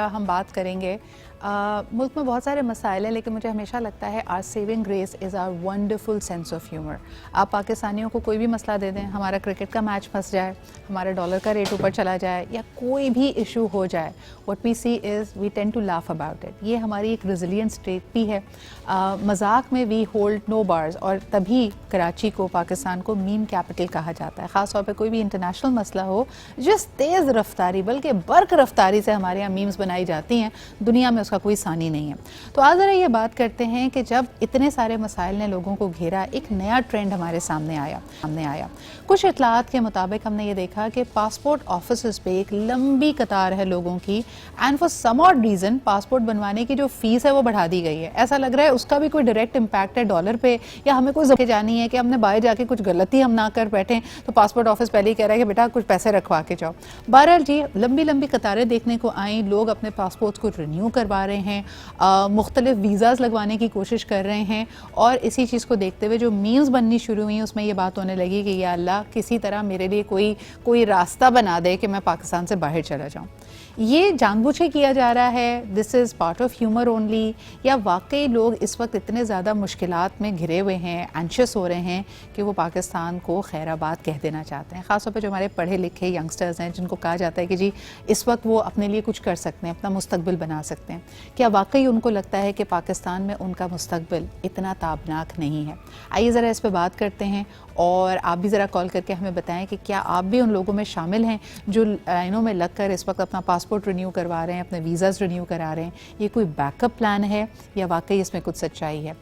ہم بات کریں گے ملک میں بہت سارے مسائل ہیں، لیکن مجھے ہمیشہ لگتا ہے our saving grace is our wonderful sense of humour. آپ پاکستانیوں کو کوئی بھی مسئلہ دے دیں، ہمارا کرکٹ کا میچ پھنس جائے، ہمارا ڈالر کا ریٹ اوپر چلا جائے یا کوئی بھی ایشو ہو جائے، what we see is we tend to laugh about it. یہ ہماری ایک ریزیلینٹ اسٹیٹ بھی ہے. مذاق میں وی ہولڈ نو بارز، اور تبھی کراچی کو، پاکستان کو میم کیپٹل کہا جاتا ہے. خاص طور پہ کوئی بھی انٹرنیشنل مسئلہ ہو، جس تیز رفتاری بلکہ برق رفتاری سے ہمارے یہاں میمز بنائی جاتی ہیں، دنیا میں اس کا کوئی ثانی نہیں ہے. تو آج ذرا یہ بات کرتے ہیں کہ جب اتنے سارے مسائل نے لوگوں کو گھیرا، ایک نیا ٹرینڈ ہمارے سامنے آیا. کچھ اطلاعات کے مطابق ہم نے یہ دیکھا کہ پاسپورٹ آفیسز پہ ایک لمبی قطار ہے لوگوں کی، and for some odd reason passport بنوانے کی جو فیس ہے وہ بڑھا دی گئی ہے. ایسا لگ رہا ہے اس کا بھی کوئی ڈائریکٹ امپیکٹ ہے ڈالر پہ، یا ہمیں کوئی ذکر جانی ہے کہ ہم نے باہر جا کے کچھ غلطی ہم نہ کر بیٹھیں تو پاسپورٹ آفس پہلے ہی کہہ رہا ہے کہ بیٹا کچھ پیسے رکھوا کے جاؤ. بہرحال جی، لمبی قطاریں دیکھنے کو آئیں، لوگ اپنے پاسپورٹس کو رینیو کروا رہے ہیں، مختلف ویزاز لگوانے کی کوشش کر رہے ہیں، اور اسی چیز کو دیکھتے ہوئے جو میمز بننی شروع ہوئی اس میں یہ بات ہونے لگی کہ یا اللہ کسی طرح میرے لیے کوئی راستہ بنا دے کہ میں پاکستان سے باہر چلا جاؤں. یہ جان بوجھ کے کیا جا رہا ہے، this is part of humour only, یا واقعی لوگ اس وقت اتنے زیادہ مشکلات میں گھرے ہوئے ہیں، اینشیس ہو رہے ہیں کہ وہ پاکستان کو خیر آباد کہہ دینا چاہتے ہیں. خاص طور پہ جو ہمارے پڑھے لکھے ینگسٹرز ہیں، جن کو کہا جاتا ہے کہ جی اس وقت وہ اپنے لیے کچھ کر سکتے ہیں، اپنا مستقبل بنا سکتے ہیں. کیا واقعی ان کو لگتا ہے کہ پاکستان میں ان کا مستقبل اتنا تابناک نہیں ہے؟ آئیے ذرا اس پہ بات کرتے ہیں، اور آپ بھی ذرا کال کر کے ہمیں بتائیں کہ کیا آپ بھی ان لوگوں میں شامل ہیں جو لائنوں میں لگ کر اس وقت اپنا پاسپورٹ رینیو کروا رہے ہیں، اپنے ویزاز رینیو کرا رہے ہیں. یہ کوئی بیک اپ پلان ہے یا واقعی اس میں کچھ سچائی ہے؟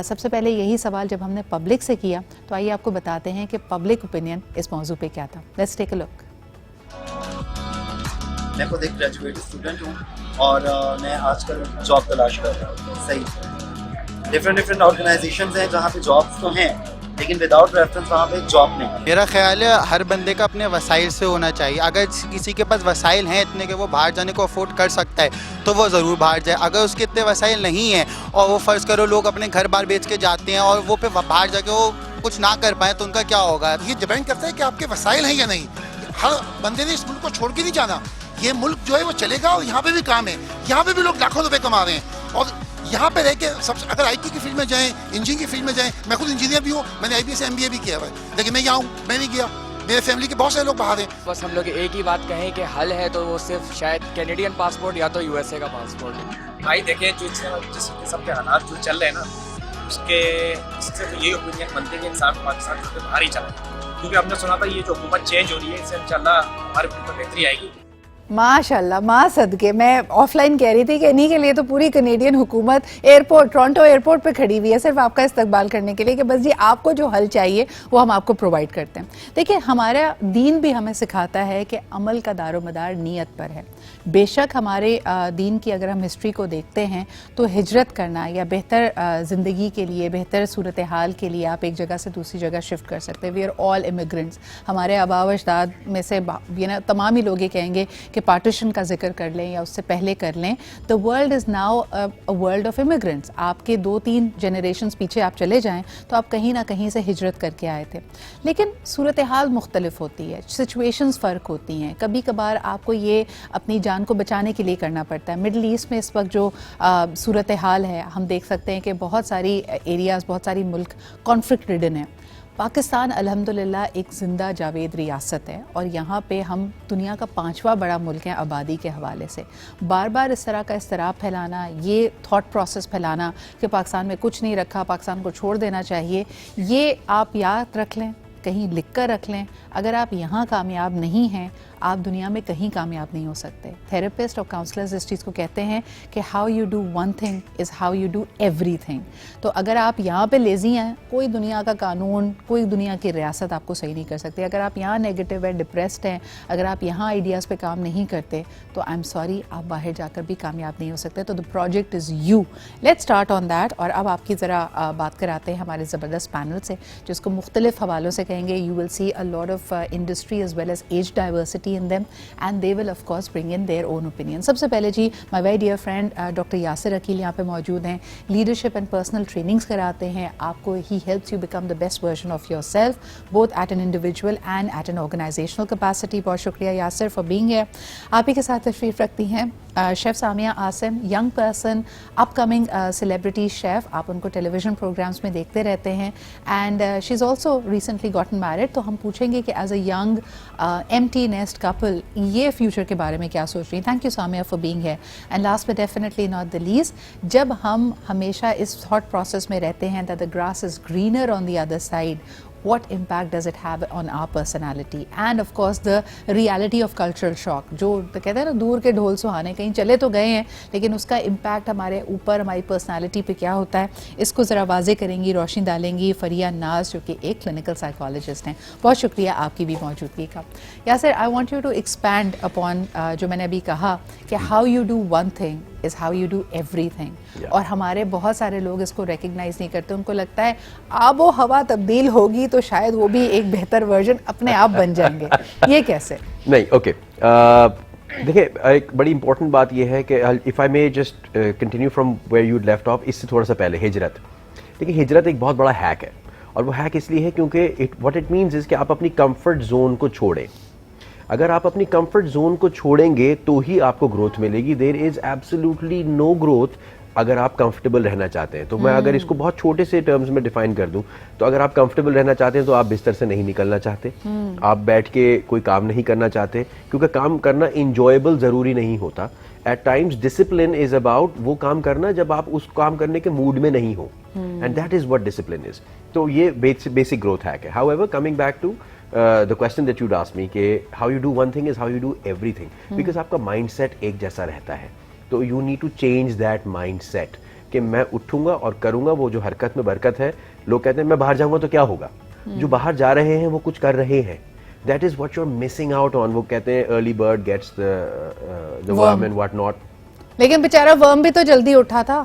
سب سے پہلے یہی سوال جب ہم نے پبلک سے کیا تو آئیے آپ کو بتاتے ہیں کہ پبلک اوپینین اس موضوع پہ کیا تھا. لیٹس ٹیک اے لک. میں خود ایک گریجویٹ اسٹوڈنٹ ہوں اور میں آج کل جاب تلاش کر رہا ہوں. صحیح ڈفرینٹ آرگنائزیشنز ہیں جہاں پہ جابس تو ہیں، لیکن وداؤٹ ریفرنس وہاں پہ جاب نہیں. میرا خیال ہے ہر بندے کا اپنے وسائل سے ہونا چاہیے. اگر کسی کے پاس وسائل ہیں اتنے کہ وہ باہر جانے کو افورڈ کر سکتا ہے تو وہ ضرور باہر جائے. اگر اس کے اتنے وسائل نہیں ہیں اور وہ فرض کرو لوگ اپنے گھر بار بیچ کے جاتے ہیں اور وہ پہ باہر جا کے وہ کچھ نہ کر پائیں تو ان کا کیا ہوگا؟ یہ ڈیپینڈ کرتا ہے کہ آپ کے وسائل ہیں یا نہیں. ہر بندے نے اس ملک کو چھوڑ کے نہیں جانا. یہ ملک جو ہے وہ چلے گا، اور یہاں پہ بھی کام ہے. یہاں پہ بھی لوگ لاکھوں روپے کما رہے ہیں، اور یہاں پہ رہ کے اگر آئی ٹی کی فیلڈ میں جائیں، انجینئرنگ کی فیلڈ میں جائیں. میں خود انجینئر بھی ہوں، میں نے IBA سے MBA بھی کیا ہوا ہے، لیکن میں یہاں ہوں، میں نہیں گیا. میرے فیملی کے بہت سارے لوگ باہر ہیں. بس ہم لوگ ایک ہی بات کہیں کہ حل ہے تو وہ صرف شاید کینیڈین پاسپورٹ یا تو USA کا پاسپورٹ. بھائی دیکھیں جو جس قسم کے حالات جو چل رہے ہیں نا، اس سے تو یہی اوپینین بنتے ہیں کہ انسان پاکستان سے باہر ہی چلا ہے. کیونکہ ہم نے سنا تھا یہ جو حکومت چینج ہو رہی ہے، اس سے انشاءاللہ ہمارے ملک میں بہتری آئے گی. ماشاء اللہ، ماں صدقے. میں آف لائن کہہ رہی تھی کہ انہی کے لیے تو پوری کینیڈین حکومت ٹورانٹو ایئرپورٹ پہ کھڑی ہوئی ہے صرف آپ کا استقبال کرنے کے لیے کہ بس جی آپ کو جو حل چاہیے وہ ہم آپ کو پرووائڈ کرتے ہیں. دیکھیں ہمارا دین بھی ہمیں سکھاتا ہے کہ عمل کا دار و مدار نیت پر ہے. بے شک ہمارے دین کی اگر ہم ہسٹری کو دیکھتے ہیں تو ہجرت کرنا یا بہتر زندگی کے لیے، بہتر صورتحال کے لیے آپ ایک جگہ سے دوسری جگہ شفٹ کر سکتے ہیں. We are all immigrants. ہمارے آباء و اجداد میں سے تمام ہی لوگ یہ کہیں گے کہ پارٹیشن کا ذکر کر لیں یا اس سے پہلے کر لیں، the world is now a world of immigrants. آپ کے 2-3 جنریشنز پیچھے آپ چلے جائیں تو آپ کہیں نہ کہیں سے ہجرت کر کے آئے تھے. لیکن صورتحال مختلف ہوتی ہے، سچویشنز فرق ہوتی ہیں. کبھی کبھار آپ کو یہ اپنی جان کو بچانے کے لیے کرنا پڑتا ہے. مڈل ایسٹ میں اس وقت جو صورتحال ہے ہم دیکھ سکتے ہیں کہ بہت ساری ایریاز، بہت ساری ملک کانفلکٹ ریڈن ہیں. پاکستان الحمدللہ ایک زندہ جاوید ریاست ہے، اور یہاں پہ ہم دنیا کا 5واں بڑا ملک ہیں آبادی کے حوالے سے. بار بار اس طرح کا اضطراب پھیلانا، یہ تھاٹ پروسیس پھیلانا کہ پاکستان میں کچھ نہیں رکھا، پاکستان کو چھوڑ دینا چاہیے، یہ آپ یاد رکھ لیں، کہیں لکھ کر رکھ لیں. اگر آپ یہاں کامیاب نہیں ہیں آپ دنیا میں کہیں کامیاب نہیں ہو سکتے. تھراپسٹ اور کاؤنسلرز اس چیز کو کہتے ہیں کہ how you do one thing is how you do every thing. تو اگر آپ یہاں پہ لیزی ہیں، کوئی دنیا کا قانون، کوئی دنیا کی ریاست آپ کو صحیح نہیں کر سکتی. اگر آپ یہاں نیگیٹو ہے، ڈپریسڈ ہیں، اگر آپ یہاں آئیڈیاز پہ کام نہیں کرتے تو آئی ایم سوری، آپ باہر جا کر بھی کامیاب نہیں ہو سکتے. تو the project is you. Let's start on that. اور اب آپ کی ذرا بات کراتے ہیں ہمارے زبردست پینل سے، جس کو مختلف حوالوں سے کہیں گے. You will see a lot of industry as well as age diversity diversity in them, and they will of course bring in their own opinion. سب سے پہلے جی my very dear friend doctor Yasir Aqeel یہاں پہ موجود ہیں, لیڈرشپ اینڈ پرسنل ٹریننگس کراتے ہیں آپ کو. He helps you become the best version of yourself, both at an individual and at an organizational capacity. بہت شکریہ یاسر for being here. آپ ہی کے ساتھ تشریف رکھتی ہیں chef Samiya Asim, young person, اپ کمنگ سیلیبریٹی شیف. آپ ان کو ٹیلی ویژن پروگرامس میں دیکھتے رہتے ہیں, and she is also recently gotten married. تو ہم پوچھیں گے کہ as a young empty nest couple یہ فیوچر کے بارے میں کیا سوچ رہی ہیں. Thank you Samia for being here. And last but definitely not the least, جب ہم ہمیشہ اس تھاٹ پروسیس میں رہتے ہیں that the grass is greener on the other side, what impact does it have on our personality, and of course the reality of cultural shock. جو کہتے ہیں نا دور کے ڈھول سہانے, کہیں چلے تو گئے ہیں لیکن اس کا امپیکٹ ہمارے اوپر, ہماری پرسنالٹی پہ کیا ہوتا ہے, اس کو ذرا واضح کریں گی, روشنی ڈالیں گی فریہ ناز جو کہ ایک کلینکل سائیکالوجسٹ ہیں. بہت شکریہ آپ کی بھی موجودگی کا. Yasir, I want you to expand upon جو میں نے ابھی کہا کہ how you do one thing is how you do everything. اور ہمارے بہت سارے لوگ اس کو ریکگنائز نہیں کرتے, ان کو لگتا ہے آب و ہوا تبدیل ہوگی تو شاید وہ بھی ایک بہتر ورژن اپنے آپ بن جائیں گے. یہ کیسے؟ نہیں, اوکے, دیکھیں ایک بڑی امپورٹنٹ بات یہ ہے کہ if I may just continue from where you left off, اس سے تھوڑا سا پہلے ہجرت. دیکھیں ہجرت ایک بہت بڑا ہیک ہے, اور وہ ہیک اس لیے ہے کیونکہ واٹ اٹ مینز از کہ آپ اپنی کمفرٹ زون کو چھوڑیں. اگر آپ اپنی کمفرٹ زون کو چھوڑیں گے تو ہی آپ کو گروتھ ملے گی. دیر از ایبسلیوٹلی نو گروتھ اگر آپ کمفرٹیبل رہنا چاہتے ہیں. تو میں اگر اس کو بہت چھوٹے سے ٹرمز میں ڈیفائن کر دوں تو اگر آپ کمفرٹیبل رہنا چاہتے ہیں تو آپ بستر سے نہیں نکلنا چاہتے, آپ بیٹھ کے کوئی کام نہیں کرنا چاہتے, کیونکہ کام کرنا انجوائبل ضروری نہیں ہوتا. At times discipline is about وہ کام کرنا جب آپ اس کام کرنے کے موڈ میں نہیں ہو, and that is what discipline is. تو یہ بیسک گروتھ ہیک ہے. However, coming back to the question that you'd asked me کہ how you do one thing is how you do everything, because آپ کا mind set ایک جیسا رہتا ہے. تو you need to change that mind set کہ میں اٹھوں گا اور کروں گا وہ جو حرکت میں برکت ہے. لوگ کہتے ہیں میں باہر جاؤں گا تو کیا ہوگا, جو باہر جا رہے ہیں وہ کچھ کر رہے ہیں. That is what you're missing out on. وہ کہتے ہیں early bird gets the worm and what not. لیکن بیچارہ ورم بھی تو جلدی اٹھا تھا.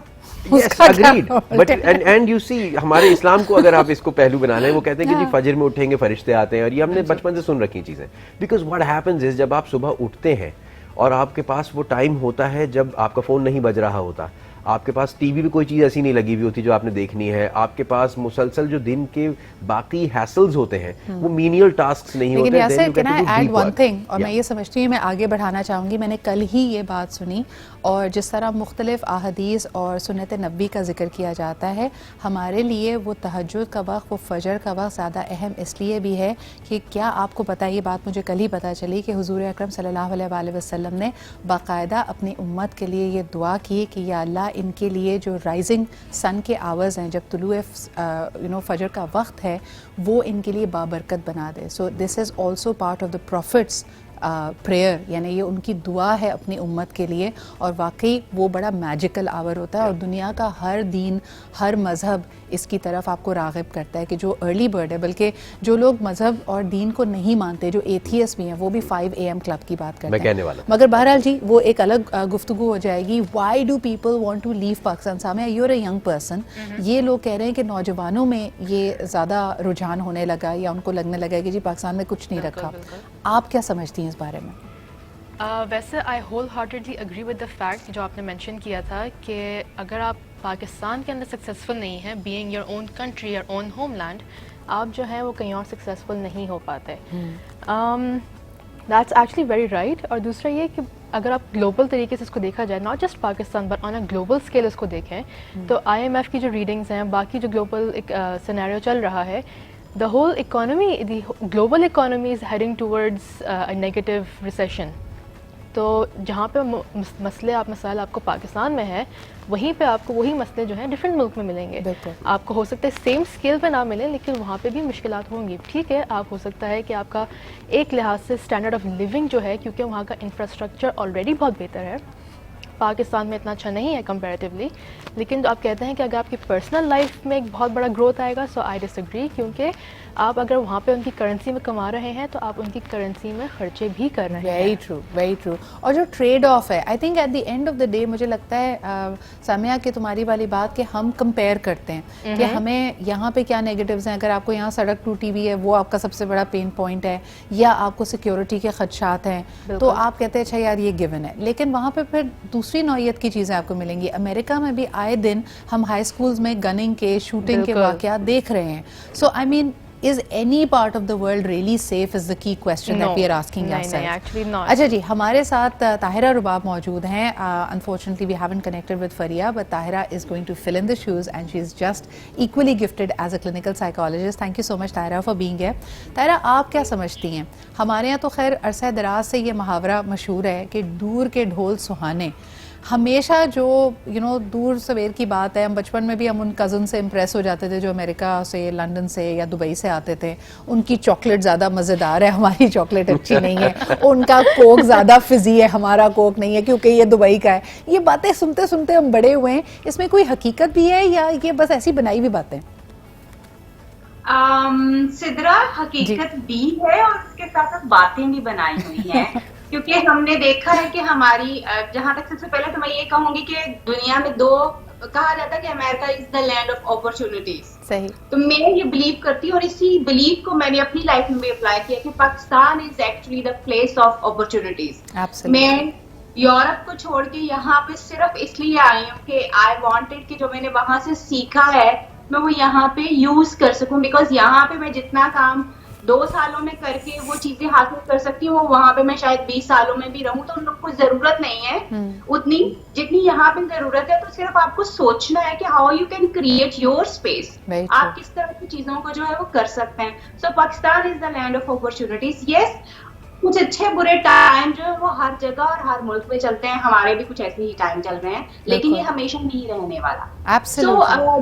Yes, agreed. But and you see ہمارے اسلام کو اگر آپ اس کو پہلو بنا لیں, وہ کہتے ہیں کہ جی فجر میں اٹھیں گے فرشتے آتے ہیں, اور یہ ہم نے بچپن سے سن رکھی چیزیں. Because what happens is جب آپ صبح اٹھتے ہیں اور آپ کے پاس وہ ٹائم ہوتا ہے جب آپ کا فون نہیں بج رہا ہوتا, آپ کے پاس ٹی وی پہ کوئی چیز ایسی نہیں لگی ہوئی ہوتی جو آپ نے دیکھنی ہے, آپ کے پاس مسلسل جو دن کے باقی ہیسلز ہوتے ہیں وہ مینیل ٹاسکس نہیں ہوتے. لیکن Yasir can I add one thing, اور میں یہ سمجھتی ہوں میں آگے بڑھانا چاہوں گی. میں نے کل ہی یہ بات سنی, اور جس طرح مختلف احادیث اور سنت نبوی کا ذکر کیا جاتا ہے, ہمارے لیے وہ تہجد کا وقت, وہ فجر کا وقت زیادہ اہم اس لیے بھی ہے کہ کیا آپ کو پتہ, یہ بات مجھے کل ہی پتہ چلی کہ حضور اکرم صلی اللہ علیہ وآلہ وسلم نے باقاعدہ اپنی امت کے لیے یہ دعا کی کہ یا اللہ ان کے لیے جو رائزنگ سن کے آورز ہیں, جب طلوع فجر کا وقت ہے, وہ ان کے لیے بابرکت بنا دے. So this is also part of the prophet's prayer, یعنی یہ ان کی دعا ہے اپنی امت کے لیے, اور واقعی وہ بڑا میجیکل آور ہوتا ہے. اور دنیا کا ہر دین, ہر مذہب اس کی طرف آپ کو راغب کرتا ہے کہ جو ارلی برڈ ہے, بلکہ جو لوگ مذہب اور دین کو نہیں مانتے, جو ایتھیسٹ بھی ہیں, وہ بھی 5 AM کلب کی بات کرتے ہیں. مگر بہرحال جی وہ ایک الگ گفتگو ہو جائے گی. Why do people want to leave Pakistan? Samia, you are a young person, یہ لوگ کہہ رہے ہیں کہ نوجوانوں میں یہ زیادہ رجحان ہونے لگا, یا ان کو لگنے لگا کہ جی پاکستان میں کچھ نہیں رکھا. آپ کیا سمجھتی ہیں اس بارے میں؟ ویسے I wholeheartedly agree with the fact جو آپ نے مینشن کیا تھا کہ اگر آپ پاکستان کے اندر سکسیزفل نہیں ہیں, being your own country, your own homeland, آپ جو ہیں وہ کہیں اور سکسیزفل نہیں ہو پاتے. That's actually very right. اور دوسرا یہ کہ اگر آپ گلوبل طریقے سے اس کو دیکھا جائے, not just Pakistan but on a global scale اس کو دیکھیں, تو IMF کی جو ریڈنگز ہیں, باقی جو گلوبل ایک سینیریو چل رہا ہے, the whole economy, the global economy is heading towards a negative recession. تو جہاں پہ مسائل آپ کو پاکستان میں ہے, وہیں پہ آپ کو وہی مسئلے جو ہیں ڈفرینٹ ملک میں ملیں گے. آپ کو ہو سکتا ہے سیم اسکیل پہ نہ ملیں, لیکن وہاں پہ بھی مشکلات ہوں گی. ٹھیک ہے, آپ ہو سکتا ہے کہ آپ کا ایک لحاظ سے اسٹینڈرڈ آف لیونگ جو ہے, کیونکہ وہاں کا انفراسٹرکچر آلریڈی بہت بہتر ہے, پاکستان میں اتنا اچھا نہیں ہے کمپیریٹیولی. لیکن جو آپ کہتے ہیں کہ اگر آپ کی پرسنل لائف میں ایک بہت بڑا گروتھ آئے گا, سو آئی ڈس ایگری, کیونکہ آپ اگر وہاں پہ ان کی کرنسی میں کما رہے ہیں تو آپ ان کی کرنسی میں خرچے بھی کر رہے ہیں. Very true. اور جو ٹریڈ آف ہے, I think at the end of the day مجھے لگتا ہے سامیہ کہ تمہاری والی بات کہ ہم کمپیئر کرتے ہیں کہ ہمیں یہاں پہ کیا نیگیٹیوز ہیں. اگر آپ کو یہاں سڑک ٹوٹی ہوئی ہے وہ آپ کا سب سے بڑا پین پوائنٹ ہے, یا آپ کو سیکیورٹی کے خدشات ہیں, تو آپ کہتے ہیں اچھا یار یہ گیون ہے. لیکن وہاں پہ پھر دوسری نوعیت کی چیزیں آپ کو ملیں گی. امریکہ میں بھی آئے دن ہم ہائی اسکولز میں گننگ کے, شوٹنگ کے واقعات دیکھ رہے ہیں. سو آئی مین, is any part of the world really safe is the key question that we are asking ourselves. نہیں, actually not. اچھا جی, ہمارے ساتھ طاہرہ رباب موجود ہیں. Unfortunately we haven't connected with Faria, but Tahira is going to fill in the shoes and she is just equally gifted as a clinical psychologist. Thank you so much Tahira for being here. Tahira, آپ کیا سمجھتی ہیں؟ ہمارے یہاں تو خیر عرصہ دراز سے یہ محاورہ مشہور ہے کہ دور کے ڈھول سہانے. ہمیشہ جو دور سویر کی بات ہے, ہم بچپن میں بھی ہم ان کزن سے امپریس ہو جاتے تھے جو امریکہ سے, لنڈن سے یا دبئی سے آتے تھے. ان کی چاکلیٹ زیادہ مزیدار ہے, ہماری چاکلیٹ اچھی نہیں ہے. ان کا کوک زیادہ فزی ہے, ہمارا کوک نہیں ہے کیونکہ یہ دبئی کا ہے. یہ باتیں سنتے سنتے ہم بڑے ہوئے ہیں. اس میں کوئی حقیقت بھی ہے یا یہ بس ایسی بنائی ہوئی باتیں؟ سدرا, حقیقت بھی ہے اور اس کے ساتھ ساتھ باتیں بھی بنائی ہوئی ہیں. کیونکہ ہم نے دیکھا ہے کہ ہماری, جہاں تک سب سے پہلے تو میں یہ کہوں گی کہ دنیا میں کہا جاتا ہے کہ امریکہ از دا لینڈ آف اپرچونٹیز. صحیح. تو میں یہ بلیو کرتی ہوں اور اسی بلیو کو میں نے اپنی لائف میں بھی اپلائی کیا کہ Pakistan is actually the place of opportunities. میں یورپ کو چھوڑ کے یہاں پہ صرف اس لیے آئی ہوں کہ آئی وانٹیڈ کہ جو میں نے وہاں سے سیکھا ہے میں وہ یہاں پہ یوز کر سکوں. بیکاز یہاں پہ میں جتنا کام 2 سالوں میں کر کے وہ چیزیں حاصل کر سکتی ہوں, وہ وہاں پہ میں شاید 20 سالوں میں بھی رہوں. تو ان لوگ کو ضرورت نہیں ہے اتنی جتنی یہاں پہ ضرورت ہے. تو صرف آپ کو سوچنا ہے کہ how you can create your space, آپ کس طرح کی چیزوں کو جو ہے وہ کر سکتے ہیں. سو پاکستان از دا لینڈ آف اپرچونٹیز. یس, کچھ اچھے برے ٹائم جو ہے وہ ہر جگہ اور ہر ملک میں چلتے ہیں. ہمارے بھی کچھ ایسے ہی ٹائم چل رہے ہیں, لیکن یہ ہمیشہ نہیں رہنے والا. سو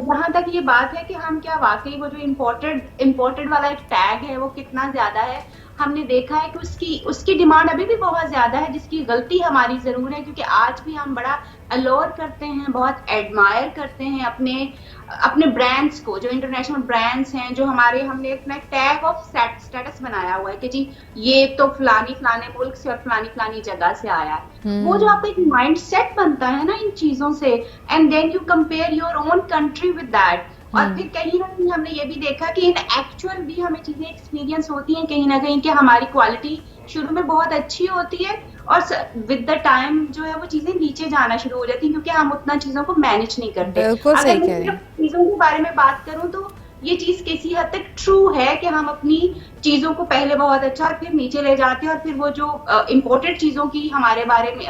جہاں تک یہ بات ہے کہ ہم کیا واقعی وہ جو امپورٹڈ والا ایک ٹیگ ہے وہ کتنا زیادہ ہے, ہم نے دیکھا ہے کہ اس کی ڈیمانڈ ابھی بھی بہت زیادہ ہے, جس کی غلطی ہماری ضرور ہے. کیونکہ آج بھی ہم بڑا الور کرتے ہیں, بہت ایڈمائر کرتے ہیں اپنے برانڈس کو, جو انٹرنیشنل برانڈس ہیں, جو ہم نے اپنا ٹیگ آف اسٹیٹس بنایا ہوا ہے کہ جی یہ تو فلانے ملک سے اور فلانی جگہ سے آیا ہے. وہ جو آپ کا ایک مائنڈ سیٹ بنتا ہے نا ان چیزوں سے, and then you compare your own country with that. اور پھر کہیں نہ کہیں ہم نے یہ بھی دیکھا کہ ان ایکچوئل بھی ہمیں چیزیں ایکسپیرینس ہوتی ہیں کہیں نہ کہیں کہ ہماری کوالٹی شروع میں بہت اچھی ہوتی ہے اور ود دا ٹائم جو ہے وہ چیزیں نیچے جانا شروع ہو جاتی ہیں کیونکہ ہم اتنا چیزوں کو مینج نہیں کرتے. اگر میں صرف چیزوں کے بارے میں بات کروں تو یہ چیز کسی حد تک ٹرو ہے کہ ہم اپنی چیزوں کو پہلے بہت اچھا اور پھر نیچے لے جاتے ہیں, اور پھر وہ جو امپورٹڈ چیزوں کی ہمارے بارے میں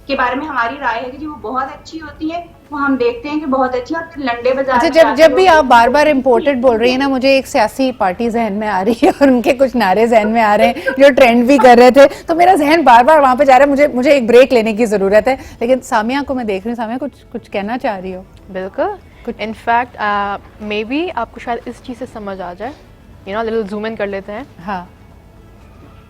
کے بارے میں ہماری رائے ہے کہ وہ بہت اچھی ہوتی ہے, وہ ہم دیکھتے ہیں کہ بہت اچھی, اور پھر لنڈے بازار. جب بھی آپ بار بار امپورٹڈ بول رہی ہیں نا, مجھے ایک سیاسی پارٹی ذہن میں آ رہی ہے اور ان کے کچھ نعرے ذہن میں آ رہے ہیں جو ٹرینڈ بھی کر رہے تھے, تو میرا ذہن بار بار وہاں پہ جا رہا ہے. مجھے ایک بریک لینے کی ضرورت ہے. لیکن سامیہ کو میں دیکھ رہی ہوں, سامیہ کچھ کہنا چاہ رہی ہو؟ بالکل. ان فیکٹ مے بی آپ کو شاید اس چیز سے سمجھ آ جائے, لٹل زوم ان کر لیتے ہیں. ہاں,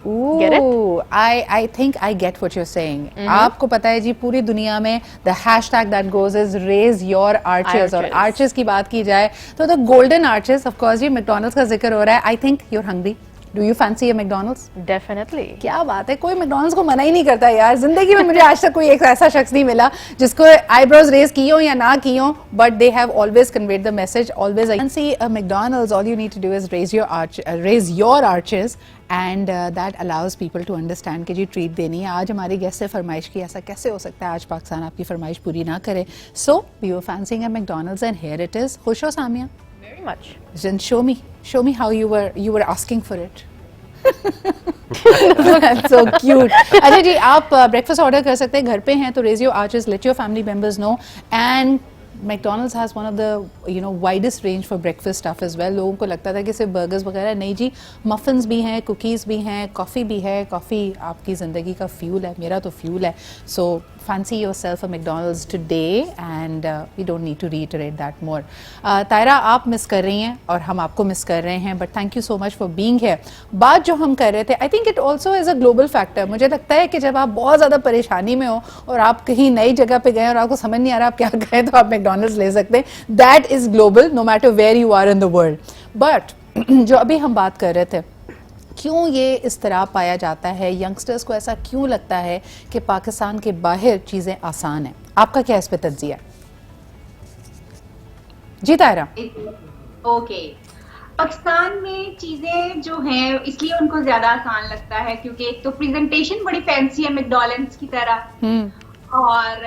I think I get what you're saying. آپ کو پتا ہے جی پوری دنیا میں the hashtag that goes is raise your arches, اور arches کی بات کی جائے تو the golden arches, of course G McDonald's کا ذکر ہو رہا ہے. I think you're hungry. Do you fancy a McDonald's? Definitely. کیا بات ہے, کوئی McDonald's کو منع ہی نہیں کرتا یار. زندگی میں مجھے آج تک کوئی ایک ایسا شخص نہیں ملا جس کو آئی براؤز ریز کی ہوں یا نہ کی ہوں, but they have always conveyed the message, always. Fancy a McDonald's, all you need to do is raise your arches, and that allows people to understand کہ جی ٹریٹ دینی ہے. آج ہماری گیسٹ سے فرمائش کی, ایسا کیسے ہو سکتا ہے آج پاکستان آپ کی فرمائش پوری نہ کرے. So we were fancying a McDonald's and here it is. خوش ہو Samiya? Very much. Then show me how you were asking for it. That's so cute. اچھا جی, آپ بریکفاسٹ آرڈر کر سکتے ہیں, گھر پہ ہیں تو raise your arches, let your family members know. And McDonald's has one of the widest range for breakfast stuff as well. لوگوں کو لگتا تھا کہ صرف برگرز وغیرہ نہیں جی, مفنز بھی ہیں, کوکیز بھی ہیں, کافی بھی ہے. کافی آپ کی زندگی کا فیول ہے, میرا تو فیول ہے. سو fancy yourself a McDonald's today, and we don't need to reiterate that more. Taira, آپ miss کر رہی ہیں اور ہم آپ کو miss کر رہے ہیں, but thank you so much for being here. بات جو ہم کر رہے تھے, I think it also is a global factor. مجھے لگتا ہے کہ جب آپ بہت زیادہ پریشانی میں ہو اور آپ کہیں نئی جگہ پہ گئے اور آپ کو سمجھ نہیں آ رہا آپ کیا کریں, تو آپ McDonald's لے سکتے ہیں. That is global, no matter where you are in the world. But جو ابھی ہم بات کر رہے تھے, کیوں یہ اضطراب پایا جاتا ہے, ینگسٹرز کو ایسا کیوں لگتا ہے کہ پاکستان کے باہر چیزیں آسان ہیں, آپ کا کیا اس پہ تجزیہ ہے؟ جی طاہرہ. اوکے, پاکستان میں چیزیں جو ہیں اس لیے ان کو زیادہ آسان لگتا ہے کیونکہ ایک تو پریزنٹیشن بڑی فینسی ہے میکڈونلڈس کی طرح, اور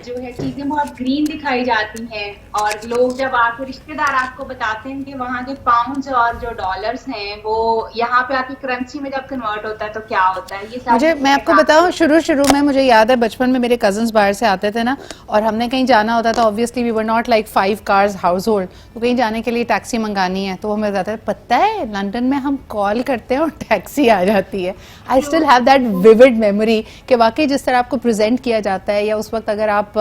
جو ہے چیزیں بہت گرین دکھائی جاتی ہیں, اور لوگ جب آ کے رشتے دار آپ کو بتاتے ہیں کہ وہاں کے پاؤنڈز اور جو ڈالرز ہیں وہ یہاں پہ آپ کی کرنسی میں جب کنورٹ ہوتا ہے تو کیا ہوتا ہے. یہ مجھے, میں آپ کو بتاؤں, شروع میں مجھے یاد ہے بچپن میں میرے کزنس باہر سے آتے تھے نا, اور ہم نے کہیں جانا ہوتا تھا, obviously we were not like 5 cars household, تو کہیں جانے کے لیے ٹیکسی منگانی ہے تو وہ ہمیں بتاتے تھے پتہ ہے لنڈن میں ہم کال کرتے ہیں اور ٹیکسی آ جاتی ہے. I still have that vivid memory کہ واقعی جس طرح آپ کو پریزنٹ کیا جاتا ہے, یا اس وقت اگر آپ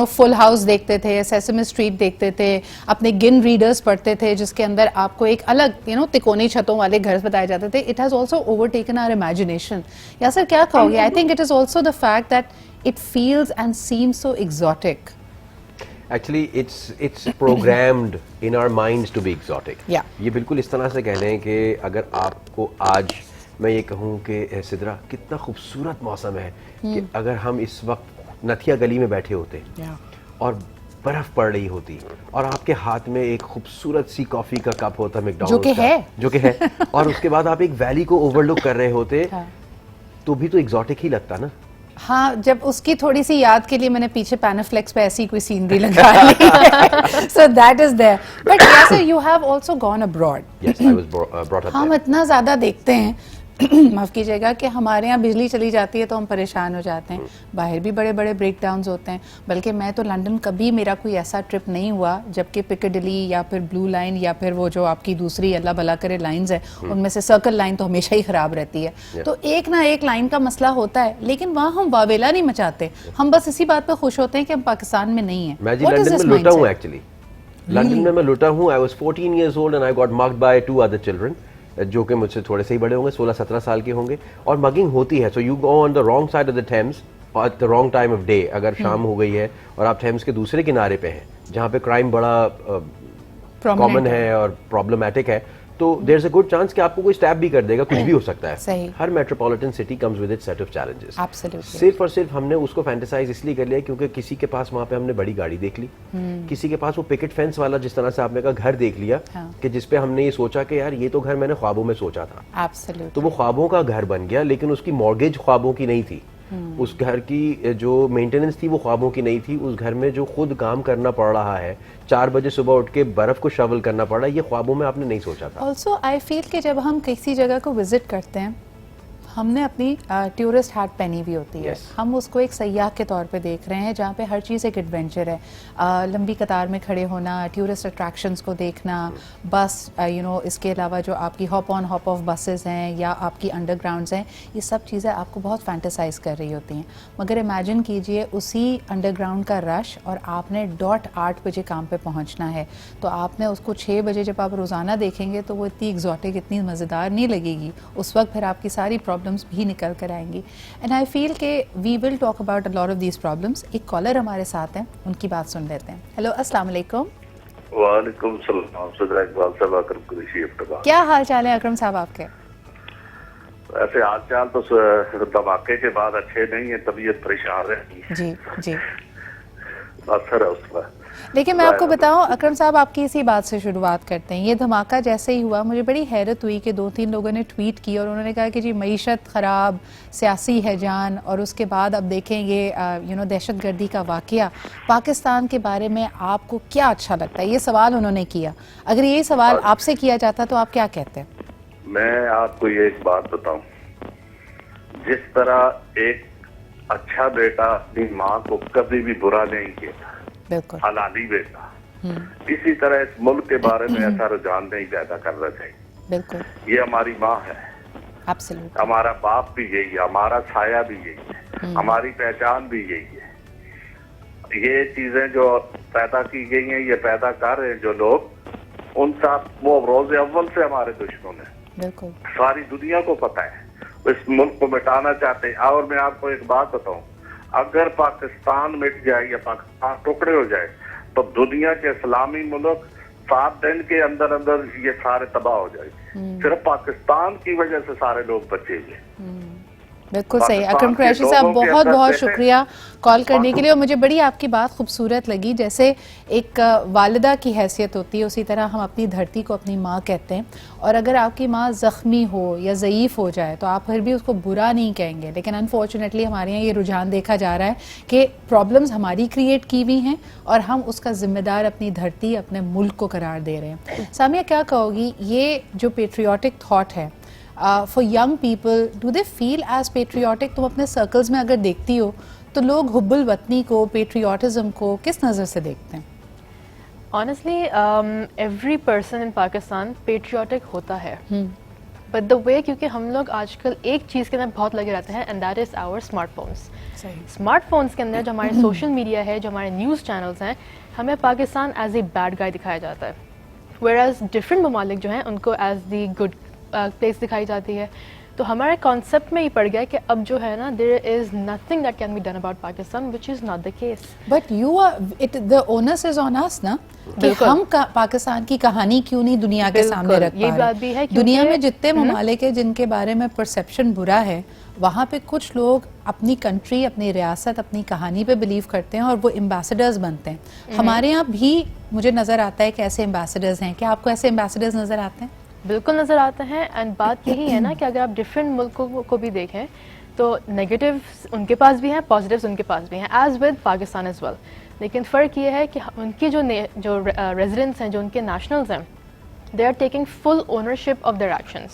فل ہاؤس دیکھتے تھے, سیسمی اسٹریٹ دیکھتے تھے, اپنے گن ریڈرز پڑھتے تھے جس کے اندر آپ کو ایک الگ تکونی چھتوں والے گھر بتائے جاتے تھے, it has also overtaken our imagination. Yasir کیا کہو گے؟ I think it is also the fact that it feels and seems so exotic. Actually it's programmed in our minds to be exotic. یہ بالکل اس طرح سے کہہ لیں کہ اگر آپ کو آج میں یہ کہوں کہ سدرا کتنا خوبصورت موسم ہے, کہ اگر ہم اس وقت نتھیا گلی میں بیٹھے ہوتے اور برف پڑ رہی ہوتی اور آپ کے ہاتھ میں ایک خوبصورت سی کافی کا کپ ہوتا میکڈونلڈس کا, جو کہ ہے, اور اس کے بعد آپ ایک ویلی کو اوور لک کر رہے ہوتے, تو بھی تو ایگزاٹک ہی لگتا نا. ہاں, جب اس کی تھوڑی سی یاد کے لیے میں نے پیچھے پینافلیکس پہ ایسی کوئی سینری لگا لی, so that is there. But yes you have also gone abroad. Yes I was brought up. ہم اتنا زیادہ دیکھتے ہیں, معاف کیجیے گا, کہ ہمارے یہاں بجلی چلی جاتی ہے تو ہم پریشان ہو جاتے ہیں, باہر بھی بڑے بڑے بریک ڈاؤنز ہوتے ہیں. بلکہ میں تو لنڈن کبھی میرا کوئی ایسا ٹرپ نہیں ہوا جبکہ پکڈلی یا پھر بلو لائن یا پھر وہ جو آپ کی دوسری اللہ بھلا کرے لائنز ہیں ان میں سے سرکل لائن تو ہمیشہ ہی خراب رہتی ہے. تو ایک نہ ایک لائن کا مسئلہ ہوتا ہے, لیکن وہاں ہم واویلا نہیں مچاتے, ہم بس اسی بات پہ خوش ہوتے ہیں کہ ہم پاکستان میں نہیں ہیں. میں جی لنڈن میں لوٹا ہوں, ایکچولی لنڈن میں لوٹا ہوں. I was 14 years old and I got mugged by 2 other children جو کہ مجھ سے تھوڑے سے ہی بڑے ہوں گے, 16-17 سال کے ہوں گے, اور مگنگ ہوتی ہے. So you go on the wrong side of the themes at the wrong time of day. اگر شام ہو گئی ہے اور آپ تھیمز کے دوسرے کنارے پہ ہیں جہاں پہ کرائم بڑا کامن ہے اور پرابلمٹک ہے, تو دیر از اے گڈ چانس کہ آپ کو کوئی اسٹیپ بھی کر دے گا, کچھ بھی ہو سکتا ہے. ہر metropolitan city comes with its set of challenges. صرف اور صرف ہم نے اس کو فینٹیسائز اس لیے کر لیا کیونکہ کسی کے پاس وہاں پہ ہم نے بڑی گاڑی دیکھ لی, کسی کے پاس وہ پکٹ فینس والا جس طرح سے آپ نے کہا گھر دیکھ لیا, کہ جس پہ ہم نے یہ سوچا کہ یار یہ تو گھر میں نے خوابوں میں سوچا تھا. تو وہ خوابوں کا گھر بن گیا, لیکن اس کی مارگیج خوابوں کی نہیں تھی, اس گھر کی جو مینٹیننس تھی وہ خوابوں کی نہیں تھی. اس گھر میں جو خود کام کرنا پڑ رہا ہے, 4 بجے صبح اٹھ کے برف کو شاول کرنا پڑ رہا ہے, یہ خوابوں میں آپ نے نہیں سوچا تھا. آلسو آئی فیل کہ جب ہم کسی جگہ کو وزٹ کرتے ہیں ہم نے اپنی ٹورسٹ ہیٹ پہنی ہوئی ہوتی ہے, ہم اس کو ایک سیاح کے طور پہ دیکھ رہے ہیں جہاں پہ ہر چیز ایک ایڈونچر ہے. لمبی قطار میں کھڑے ہونا, ٹورسٹ اٹریکشنز کو دیکھنا, بس اس کے علاوہ جو آپ کی hop on hop of buses ہیں یا آپ کی انڈر گراؤنڈز ہیں, یہ سب چیزیں آپ کو بہت فینٹیسائز کر رہی ہوتی ہیں. مگر امیجن کیجئے اسی انڈر گراؤنڈ کا رش, اور آپ نے 8 بجے کام پہ پہنچنا ہے, تو آپ نے اس کو 6 بجے جب آپ روزانہ دیکھیں گے تو وہ اتنی ایگزاٹک, اتنی مزیدار نہیں لگے گی. اس وقت پھر آپ کی ساری پرابلمس بھی نکل کر آئیں گی. اینڈ آئی فیل کہ we will talk about a lot of these problems. ایک کالر ہمارے ساتھ ہیں, ان کی بات سن لیتے ہیں. ہیلو, السلام علیکم. وعلیکم السلام. صدر اقبال صاحب, اکرم قریشی ابتدا. کیا حال چال ہے اکرم صاحب آپ کے؟ ایسے حال چال تو دھماکے کے بعد اچھے نہیں ہیں, طبیعت پریشان رہتی ہے. جی جی, اثر ہے اس کا. لیکن میں آپ کو بتاؤں اکرم صاحب, آپ کی اسی بات سے شروعات کرتے ہیں. یہ دھماکہ جیسے ہی ہوا مجھے بڑی حیرت ہوئی کہ 2-3 لوگوں نے ٹویٹ کی اور انہوں نے کہا کہ جی معیشت خراب, سیاسی ہیجان, اور اس کے بعد اب دیکھیں یہ دہشت گردی کا واقعہ. پاکستان کے بارے میں آپ کو کیا اچھا لگتا ہے؟ یہ سوال انہوں نے کیا. اگر یہی سوال آپ سے کیا جاتا تو آپ کیا کہتے؟ میں آپ کو یہ ایک بات بتاؤں, جس طرح ایک اچھا بیٹا اپنی ماں کو کبھی بھی برا نہیں کہتا, بالکل حلالی بیٹا, اسی طرح اس ملک کے بارے میں ایسا رجحان نہیں پیدا کرنا چاہیے. بالکل, یہ ہماری ماں ہے, ہمارا باپ بھی یہی ہے, ہمارا سایہ بھی یہی ہے. ہماری پہچان بھی یہی ہے. یہ چیزیں جو پیدا کی گئی ہیں, یہ پیدا کر رہے ہیں جو لوگ, ان کا وہ روز اول سے ہمارے دشمن ہیں. بالکل ساری دنیا کو پتہ ہے, اس ملک کو مٹانا چاہتے ہیں. اور میں آپ کو ایک بات بتاؤں, اگر پاکستان مٹ جائے یا پاکستان ٹکڑے ہو جائے تو دنیا کے اسلامی ملک 7 دن کے اندر اندر یہ سارے تباہ ہو جائے گے. صرف پاکستان کی وجہ سے سارے لوگ بچیں گے. بالکل صحیح. اکرم قریشی صاحب بہت بہت شکریہ کال کرنے کے لیے, اور مجھے بڑی آپ کی بات خوبصورت لگی. جیسے ایک والدہ کی حیثیت ہوتی ہے, اسی طرح ہم اپنی دھرتی کو اپنی ماں کہتے ہیں, اور اگر آپ کی ماں زخمی ہو یا ضعیف ہو جائے تو آپ پھر بھی اس کو برا نہیں کہیں گے. لیکن انفارچونیٹلی ہمارے یہاں یہ رجحان دیکھا جا رہا ہے کہ پرابلمز ہماری کریٹ کی ہوئی ہیں اور ہم اس کا ذمہ دار اپنی دھرتی, اپنے ملک کو قرار دے رہے ہیں. سامیہ, کیا کہو گی, یہ جو پیٹریوٹک تھاٹ ہے for young people, do they feel as patriotic? تم اپنے سرکلز میں اگر دیکھتی ہو تو لوگ حب الوطنی کو, پیٹریوٹزم کو کس نظر سے دیکھتے ہیں؟ Honestly, every person in Pakistan patriotic ہوتا ہے, but the way, کیونکہ ہم لوگ آج کل ایک چیز کے اندر بہت لگے رہتے ہیں, and that is our smart phones. Smart phones کے اندر جو ہمارے سوشل میڈیا ہے, جو ہمارے نیوز چینلز ہیں, ہمیں Pakistan as a bad guy دکھایا جاتا ہے, whereas ڈفرینٹ ممالک جو ہیں ان کو ایز دی گڈ پلیس دکھائی جاتی ہے. تو ہمارے کانسیپٹ میں یہ پڑ گیا کہ اب جو ہے نا, there is nothing that can be done about Pakistan, which is not the case. But you are, the onus is on us نا, کہ ہم پاکستان کی کہانی کیوں نہیں دنیا کے سامنے رکھ پا رہے ہیں. دنیا میں جتنے ممالک ہیں جن کے بارے میں پرسیپشن برا ہے, وہاں پہ کچھ لوگ اپنی کنٹری, اپنی ریاست, اپنی کہانی پہ بلیو کرتے ہیں اور وہ ایمبیسڈرز بنتے ہیں. ہمارے یہاں بھی مجھے نظر آتا ہے کہ ایسے ایمبیسڈرز ہیں. کیا آپ کو ایسے ایمبیسڈرز نظر آتے ہیں؟ بالکل نظر آتے ہیں. اینڈ بات یہی ہے نا کہ اگر آپ ڈفرینٹ ملکوں کو بھی دیکھیں تو نیگیٹیوز ان کے پاس بھی ہیں, پازیٹیوز ان کے پاس بھی ہیں, as with Pakistan as well. لیکن فرق یہ ہے کہ ان کی جو ریزیڈنٹس ہیں, جو ان کے نیشنلز ہیں, they are taking full ownership of their actions.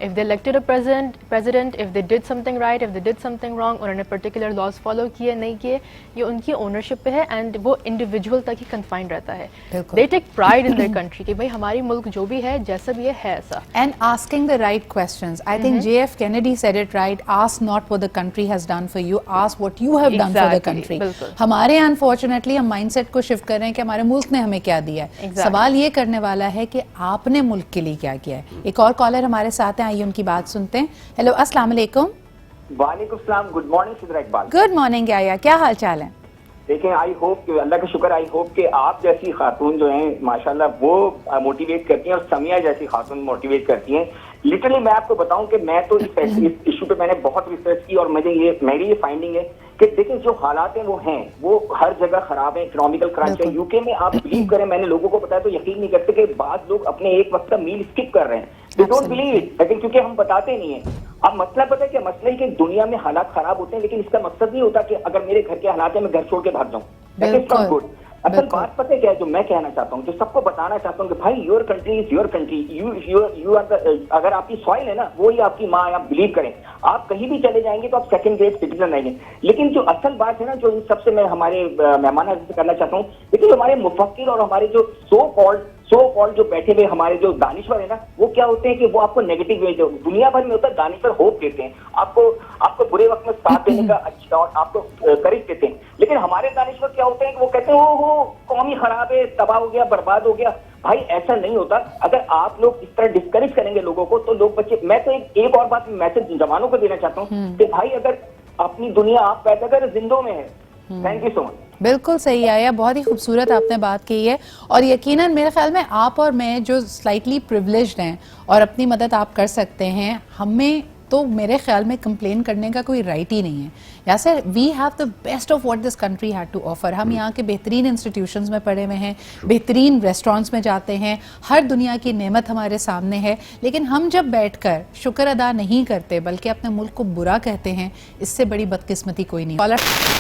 If they elected a president, if they did something right, if they did something wrong, انہوں نے particular laws follow کیے نہیں کیے, یہ ان کی ownership پہ ہے, and وہ individual تک ہی confined رہتا ہے. They take pride in their country کہ بھائی ہماری ملک جو بھی ہے, جیسا بھی ہے ایسا. And asking the right questions. I think JF Kennedy said it right. Ask not what the country has done for you, ask what you have done for the country. ہمارے unfortunately ہم مائنڈ سیٹ کو shift کر رہے ہیں کہ ہمارے ملک نے ہمیں کیا دیا ہے. سوال یہ کرنے والا ہے کہ آپ نے ملک کے لیے کیا کیا ہے. ایک اور کالر ہمارے ساتھ ہیں, آئیے ان کی بات سنتے ہیں. ہیلو, السلام علیکم. وعلیکم السلام, good morning Sidra Iqbal. Good morning آیا, کیا حال چال ہے؟ دیکھیں, آئی ہوپ کہ اللہ کا شکر, آئی ہوپ کہ آپ جیسی خاتون جو ہیں ماشاءاللہ وہ موٹیویٹ کرتی ہیں, اور سمیہ جیسی خاتون موٹیویٹ کرتی ہیں. لٹرلی میں آپ کو بتاؤں کہ میں تو اس ایشو پہ میں نے بہت ریسرچ کی, اور میری یہ فائنڈنگ ہے کہ دیکھیں جو حالات ہیں وہ ہر جگہ خراب ہیں. اکنامیکل کرنچ ہے. UK میں آپ بلیو کریں, میں نے لوگوں کو بتایا تو یقین نہیں کرتے کہ بعض لوگ اپنے ایک وقت کا میل اسکپ کر رہے ہیں. They don't believe it, لیکن کیونکہ ہم بتاتے نہیں ہیں. اب مسئلہ پتہ ہے کہ مسئلہ ہی کہ دنیا میں حالات خراب ہوتے ہیں, لیکن اس کا مقصد نہیں ہوتا کہ اگر میرے گھر کے حالات ہیں میں گھر چھوڑ کے بھاگ جاؤں. That is not good. اصل بات پتہ ہے کیا ہے جو میں کہنا چاہتا ہوں, جو سب کو بتانا چاہتا ہوں کہ بھائی your country is your country, you are اگر آپ کی سوائل ہے نا وہی آپ کی ماں ہے, آپ بلیو کریں. آپ کہیں بھی چلے جائیں گے تو آپ سیکنڈ گریڈ سٹیزن رہیں گے. لیکن جو اصل بات ہے نا, جو ان سب سے میں ہمارے مہمان سے کرنا چاہتا ہوں, لیکن ہمارے مفکر اور ہمارے جو سو کالڈ جو بیٹھے ہوئے ہمارے جو دانشور ہیں نا, وہ کیا ہوتے ہیں کہ وہ آپ کو نیگیٹو وے, دنیا بھر میں ہوتا ہے دانشور ہوپ دیتے ہیں آپ کو برے وقت میں ساتھ دینے کا اچھا, اور آپ کو کریج دیتے ہیں. لیکن ہمارے دانشور کیا ہوتے ہیں کہ وہ کہتے ہیں وہ قوم ہی خراب ہے, تباہ ہو گیا, برباد ہو گیا. بھائی ایسا نہیں ہوتا. اگر آپ لوگ اس طرح ڈسکریج کریں گے لوگوں کو تو لوگ بچے. میں تو ایک اور بات میسج جوانوں کو دینا چاہتا ہوں کہ بھائی اگر اپنی دنیا آپ پیدا کریں زندوں میں ہے. تھینک یو سو مچ. بالکل صحیح آیا, بہت ہی خوبصورت آپ نے بات کی ہے, اور یقیناً میرے خیال میں آپ اور میں جو سلائٹلی پریولیجڈ ہیں اور اپنی مدد آپ کر سکتے ہیں, ہمیں تو میرے خیال میں کمپلین کرنے کا کوئی رائٹ ہی نہیں ہے. Yasir, we have the best of what this country had to offer. ہم یہاں کے بہترین انسٹیٹیوشنز میں پڑھے ہوئے ہیں, بہترین ریسٹورینٹس میں جاتے ہیں, ہر دنیا کی نعمت ہمارے سامنے ہے, لیکن ہم جب بیٹھ کر شکر ادا نہیں کرتے بلکہ اپنے ملک کو برا کہتے ہیں, اس سے بڑی بدقسمتی کوئی نہیں.